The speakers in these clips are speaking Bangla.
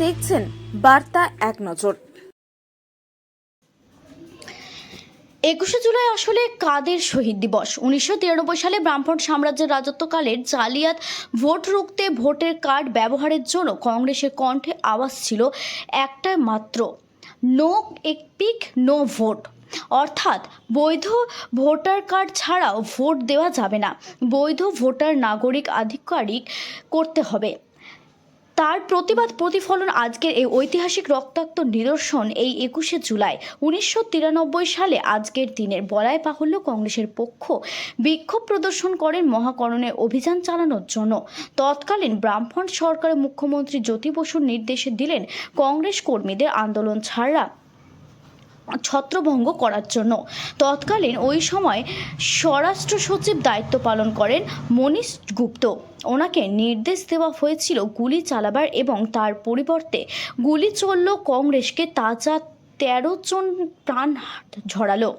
দেখছেন বার্তা এক নজর। 21শে জুলাই আসলে কাদের শহীদ দিবস? 1993 সালে ব্রাহ্মণ সাম্রাজ্যের রাজত্বকালের জালিয়াত ভোট রুখতে ভোটের কার্ড ব্যবহারের জন্য কংগ্রেসের কণ্ঠে আওয়াজ ছিল একটা মাত্র, নো এপিক নো ভোট। অর্থাৎ বৈধ ভোটার কার্ড ছাড়াও ভোট দেওয়া যাবে না, বৈধ ভোটার নাগরিক আধিকারিক করতে হবে। তার প্রতিবাদ প্রতিফলন আজকের এই ঐতিহাসিক রক্তাক্ত নিদর্শন। এই 21শে জুলাই 1993 সালে আজকের দিনের বলাই বাহুল্য কংগ্রেসের পক্ষ বিক্ষোভ প্রদর্শন করেন মহাকরণের অভিযান চালানোর জন্য। তৎকালীন ব্রাহ্মণ সরকারের মুখ্যমন্ত্রী জ্যোতি বসুর নির্দেশে দিলেন কংগ্রেস কর্মীদের আন্দোলন ছাড়া ছত্রভঙ্গ করার জন্য। তৎকালীন ওই সময় স্বরাষ্ট্র সচিব দায়িত্ব পালন করেন মনীশ গুপ্ত। ওনাকে নির্দেশ দেওয়া হয়েছিল গুলি চালাবার এবং তার পরিবর্তে গুলি চলল কংগ্রেসকে। তাজা 13 জন প্রাণ ঝরালো।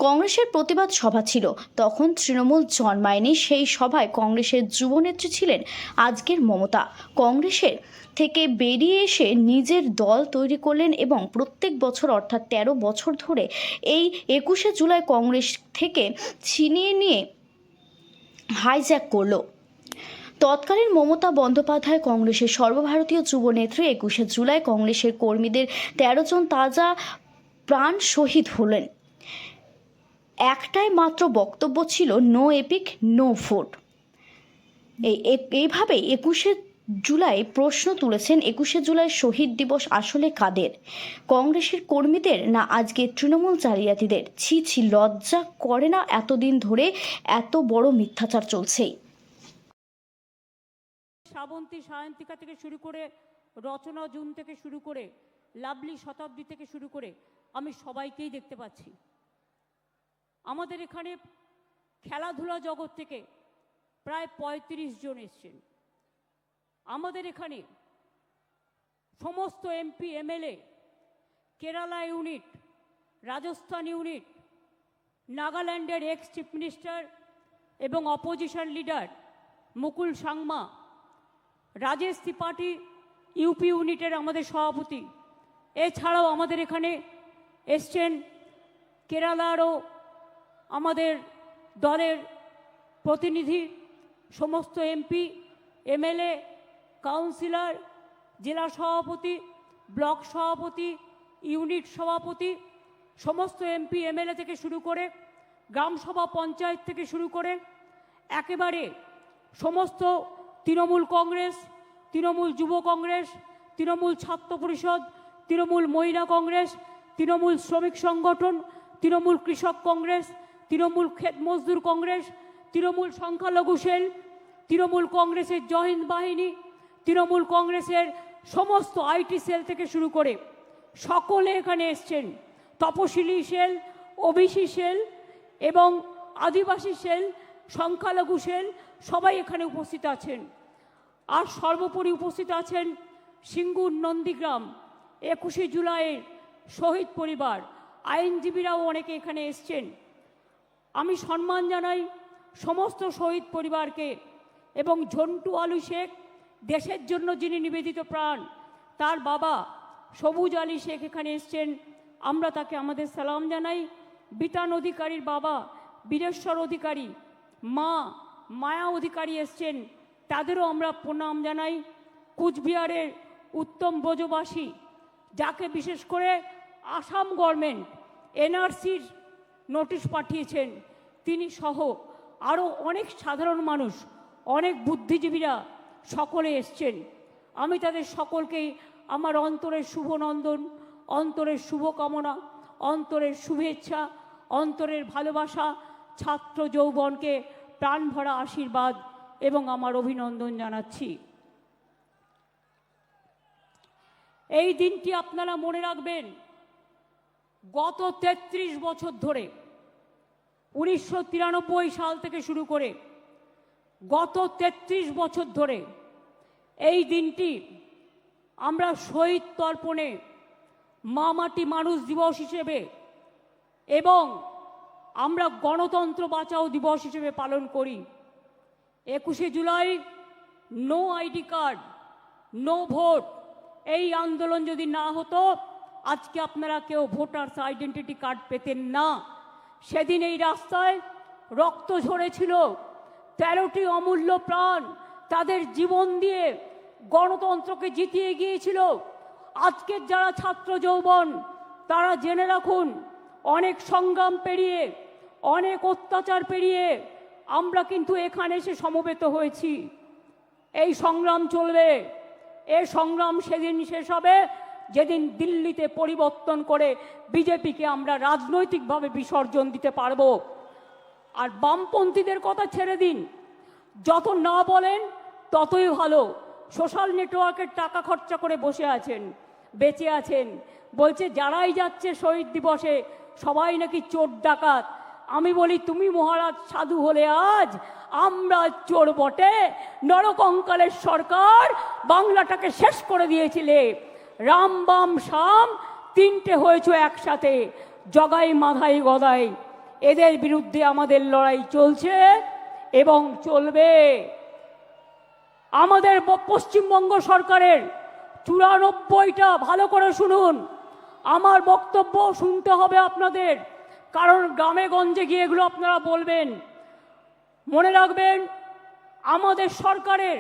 কংগ্রেসের প্রতিবাদ সভা ছিল, তখন তৃণমূল জন্মায়নি। সেই সভায় কংগ্রেসের যুবনেত্রী ছিলেন আজকের মমতা। কংগ্রেসের থেকে বেরিয়ে এসে নিজের দল তৈরি করলেন এবং প্রত্যেক বছর অর্থাৎ 13 বছর ধরে এই 21শে জুলাই কংগ্রেস থেকে ছিনিয়ে নিয়ে হাইজ্যাক করলো। তৎকালীন মমতা বন্দ্যোপাধ্যায় কংগ্রেসের সর্বভারতীয় যুবনেত্রী। 21শে জুলাই কংগ্রেসের কর্মীদের 13 জন তাজা প্রাণ শহীদ হলেন। একটাই মাত্র বক্তব্য ছিল, নো এপিক নো ভোট। এইভাবে 21শে জুলাই প্রশ্ন তুলেছেন, 21শে জুলাই শহীদ দিবস আসলে কাদের? কংগ্রেসের কর্মীদের না আজকে তৃণমূল জালিয়াতিদের? ছি ছি, লজ্জা করে না? এতদিন ধরে এত বড় মিথ্যাচার চলছেই। শ্রাবন্তী সায়ন্তিকা থেকে শুরু করে রচনা জুন থেকে শুরু করে লাভলি শতাব্দী থেকে শুরু করে আমি সবাইকেই দেখতে পাচ্ছি। আমাদের এখানে খেলাধুলা জগৎ থেকে প্রায় 35 জন এসছেন। আমাদের এখানে সমস্ত MP MLA, Kerala unit, Rajasthan unit, নাগাল্যান্ডের এক্স চিফ মিনিস্টার এবং অপোজিশন লিডার মুকুল সাংমা, রাজেশ ত্রিপাঠী ইউপি ইউনিটের আমাদের সভাপতি, এছাড়াও আমাদের এখানে এসছেন কেরালারও আমাদের দলের প্রতিনিধি, সমস্ত এমপি এমএলএ, কাউন্সিলর, জেলা সভাপতি, ব্লক সভাপতি, ইউনিট সভাপতি, সমস্ত এমপি এমএলএ থেকে শুরু করে গ্রামসভা পঞ্চায়েত থেকে শুরু করে একেবারে সমস্ত তৃণমূল কংগ্রেস, তৃণমূল যুব কংগ্রেস, তৃণমূল ছাত্র পরিষদ, তৃণমূল মহিলা কংগ্রেস, তৃণমূল শ্রমিক সংগঠন, তৃণমূল কৃষক কংগ্রেস, তৃণমূল ক্ষেত মজদুর কংগ্রেস, তৃণমূল সংখ্যালঘু সেল, তৃণমূল কংগ্রেসের জহিন্দ বাহিনী, তৃণমূল কংগ্রেসের সমস্ত আইটি সেল থেকে শুরু করে সকলে এখানে এসছেন। তপশিলি সেল, ওবিসি সেল এবং আদিবাসী সেল, সংখ্যালঘু সেল সবাই এখানে উপস্থিত আছেন। আর সর্বোপরি উপস্থিত আছেন সিঙ্গুর নন্দীগ্রাম 21শে জুলাইয়ের শহীদ পরিবার, আইনজীবীরাও অনেকে এখানে এসছেন। আমি সম্মান জানাই সমস্ত শহীদ পরিবারকে এবং ঝন্টু আলী শেখ, দেশের জন্য যিনি নিবেদিত প্রাণ, তার বাবা সবুজ আলী শেখ এখানে এসছেন, আমরা তাকে আমাদের সালাম জানাই। বিতান অধিকারীর বাবা বীরেশ্বর অধিকারী, মা মায়া অধিকারী এসছেন, তাদেরও আমরা প্রণাম জানাই। কুচবিহারের উত্তম ব্রজবাসী, যাকে বিশেষ করে আসাম গভর্নমেন্ট এনআরসির নোটিশ পাঠিয়েছেন, তিনি সহ আরও অনেক সাধারণ মানুষ, অনেক বুদ্ধিজীবীরা সকলে এসছেন। আমি তাদের সকলকেই আমার অন্তরের শুভনন্দন, অন্তরের শুভকামনা, অন্তরের শুভেচ্ছা, অন্তরের ভালোবাসা, ছাত্র যৌবনকে প্রাণ ভরা আশীর্বাদ এবং আমার অভিনন্দন জানাচ্ছি। এই দিনটি আপনারা মনে রাখবেন, গত 33 বছর ধরে 1993 সাল থেকে শুরু করে গত 33 বছর ধরে এই দিনটি আমরা শহীদ তর্পণে, মা মাটি মানুষ দিবস হিসেবে এবং আমরা গণতন্ত্র বাঁচাও দিবস হিসেবে পালন করি। 21শে জুলাই no ID card, no vote, এই আন্দোলন যদি না হতো আজকে আপনারা কেউ ভোটার্স আইডেন্টিটি কার্ড পেতেন না। সেদিন এই রাস্তায় রক্ত ঝরেছিল, 13টি অমূল্য প্রাণ তাদের জীবন দিয়ে গণতন্ত্রকে জিতিয়ে গিয়েছিল। আজকের যারা ছাত্র যৌবন তারা জেনে রাখুন, অনেক সংগ্রাম পেরিয়ে, অনেক অত্যাচার পেরিয়ে আমরা কিন্তু এখানে এসে সমবেত হয়েছি। এই সংগ্রাম চলবে, এই সংগ্রাম সেদিন শেষ হবে যেদিন দিল্লিতে পরিবর্তন করে বিজেপিকে আমরা রাজনৈতিকভাবে বিসর্জন দিতে পারবো। আর বামপন্থীদের কথা ছেড়ে দিন, যত না বলেন ততই ভালো। সোশ্যাল নেটওয়ার্কের টাকা খরচা করে বসে আছেন, বেঁচে আছেন, বলছে যারাই যাচ্ছে শহীদ দিবসে সবাই নাকি চোর ডাকাত। আমি বলি তুমি মহারাজ সাধু হলে আজ আমরা চোর বটে। নরকঙ্কালের সরকার বাংলাটাকে শেষ করে দিয়েছিলে, রাম বাম শাম তিনটে হয়েছে একসাথে, জগাই মাধাই গদাই। এদের বিরুদ্ধে আমাদের লড়াই চলছে এবং চলবে। আমাদের পশ্চিমবঙ্গ সরকারের 94টা, ভালো করে শুনুন, আমার বক্তব্য শুনতে হবে আপনাদের, কারণ গ্রামে গঞ্জে গিয়ে এগুলো আপনারা বলবেন। মনে রাখবেন, আমাদের সরকারের